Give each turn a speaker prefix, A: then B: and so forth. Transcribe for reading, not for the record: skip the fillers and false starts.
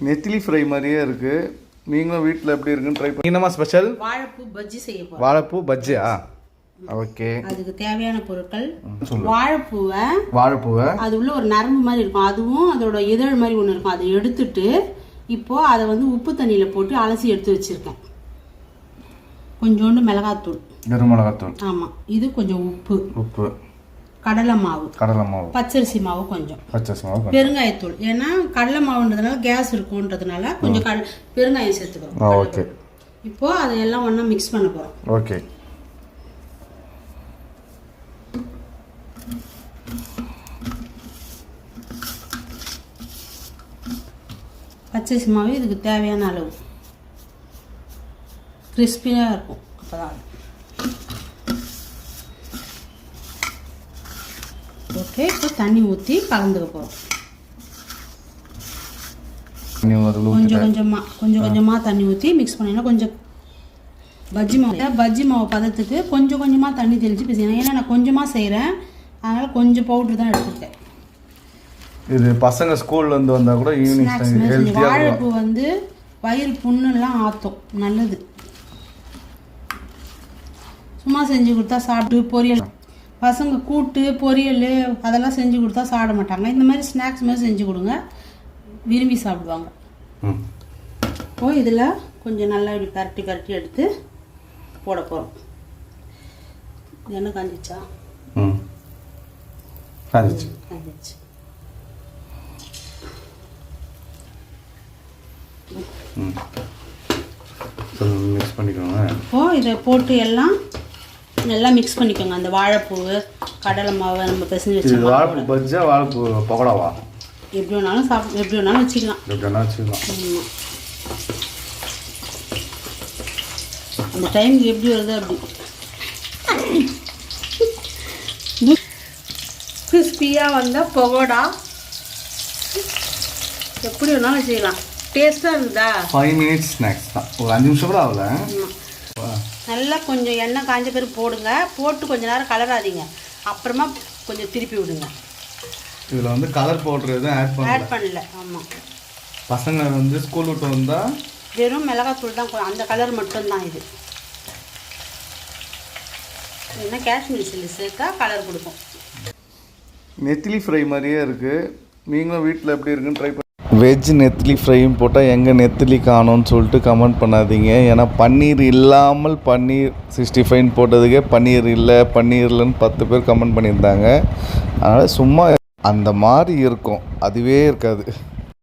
A: நெத்திலி ஃப்ரை மாதிரியே இருக்குது. நீங்களும் வீட்டில் எப்படி இருக்குன்னு ட்ரை பண்ணி. என்னமா ஸ்பெஷல்?
B: வாழைப்பூ பஜ்ஜி செய்ய போகிறோம்.
A: வாழைப்பூ பஜ்ஜியா? ஓகே.
B: அதுக்கு தேவையான பொருட்கள் வாழைப்பூவை அது உள்ள ஒரு நரம்பு மாதிரி இருக்கும், அதுவும் அதோட இதழ் மாதிரி ஒன்று இருக்கும். அதை எடுத்துட்டு இப்போ அதை வந்து உப்பு தண்ணியில் போட்டு அலசி எடுத்து வச்சிருக்கேன். கொஞ்சோண்டு மிளகாத்தூள்,
A: வெறும் மிளகாத்தூள்.
B: ஆமாம். இது கொஞ்சம் உப்பு, கடலை மாவு, பச்சரிசி மாவு, கொஞ்சம் பெருங்காயத்தூள். ஏன்னா கடலை மாவுன்றதுனால கேஸ் இருக்குன்றதுனால கொஞ்சம் பெருங்காயம் சேர்த்துக்கிறோம்.
A: ஓகே.
B: இப்போ அதையெல்லாம் ஒன்றா மிக்ஸ் பண்ண போகிறோம்.
A: ஓகே.
B: பச்சரிசி மாவு இதுக்கு தேவையான அளவு, கிறிஸ்பியாக இருக்கும். அப்போதான் ஓகே. இப்போ தண்ணி ஊற்றி கலந்துக்க போகிறோம். கொஞ்சம் கொஞ்சமாக தண்ணி ஊற்றி மிக்ஸ் பண்ணினா கொஞ்சம் பஜ்ஜி மாவு பதத்துக்கு கொஞ்சம் கொஞ்சமாக தண்ணி தெளித்து பேசிக்கணும். ஏன்னா நான் கொஞ்சமாக செய்கிறேன், அதனால் கொஞ்சம் பவுட்ரு தான் எடுத்துருக்கேன்.
A: இது பசங்க ஸ்கூல்லேருந்து வந்தால் கூட ஈவினிங்.
B: வாழைப்பூ வந்து வயிறு புண்ணுலாம் ஆற்றும், நல்லது. சும்மா செஞ்சு கொடுத்தா சாப்பிட்டு பொரியல், பசங்க கூட்டு பொரியல் அதெல்லாம் செஞ்சு கொடுத்தா சாப்பிட மாட்டாங்க. இந்த மாதிரி ஸ்நாக்ஸ் மாதிரி செஞ்சு கொடுங்க, விரும்பி சாப்பிடுவாங்க. இப்போ இதில் கொஞ்சம் நல்லா இப்படி கரட்டி எடுத்து போட போகிறோம். எண்ணெய் காஞ்சிச்சா? காஞ்சிச்சு.
A: மிக்ஸ் பண்ணிக்கோங்க.
B: இப்போ இதை போட்டு எல்லாம் நல்லா மிக்ஸ் பண்ணிக்கோங்க. அந்த வாழைப்பூ, கடலை மாவு நம்ம பிசைஞ்சு வச்சு.
A: வாழைப்பூ பஜ்ஜியா வாழைப்பூ பக்கோடாவா?
B: எப்படி வேணாலும் எப்படி வேணாலும் வச்சுக்கலாம். அந்த டைமுக்கு எப்படி வருது அப்படி கிறிஸ்பியாக வந்தால் பகோடா எப்படி வேணாலும் வச்சுக்கலாம். டேஸ்ட்டாக இருந்தா
A: 5 மினிட்ஸ் ஸ்நாக்ஸ் தான். ஒரு 5 நிமிஷம் கூட ஆகல.
B: நல்லா கொஞ்சம் எண்ணெய் காஞ்ச பிறகு போடுங்க. போட்டு கொஞ்சம் நேரம் கலராதீங்க, அப்புறமா கொஞ்சம் திருப்பி விடுங்க.
A: இதில் வந்து கலர் பவுடர் எதுவும் ஆட்
B: பண்ணல. ஆமாம்.
A: பசங்க வந்து ஸ்கூல் விட்டு வந்தால்
B: வெறும் மிளகாத்தூள் தான், அந்த கலர் மட்டும்தான். இது என்ன காஷ்மீர் சில்லி சேர்த்தா கலர் கொடுக்கும்.
A: நெத்திலி ஃப்ரை மாதிரியே இருக்குது. நீங்களும் வீட்டில் எப்படி இருக்குன்னு ட்ரை பண்ணி. வெஜ் நெத்திலி ஃப்ரையும் போட்டால் எங்கே நெத்திலி காணோன்னு சொல்லிட்டு கமெண்ட் பண்ணாதீங்க. ஏன்னா பன்னீர் இல்லாமல் பன்னீர் 65 போட்டதுக்கே பன்னீர் இல்லைன்னு 10 பேர் கமெண்ட் பண்ணியிருந்தாங்க. அதனால் சும்மா அந்த மாதிரி இருக்கும், அதுவே இருக்காது.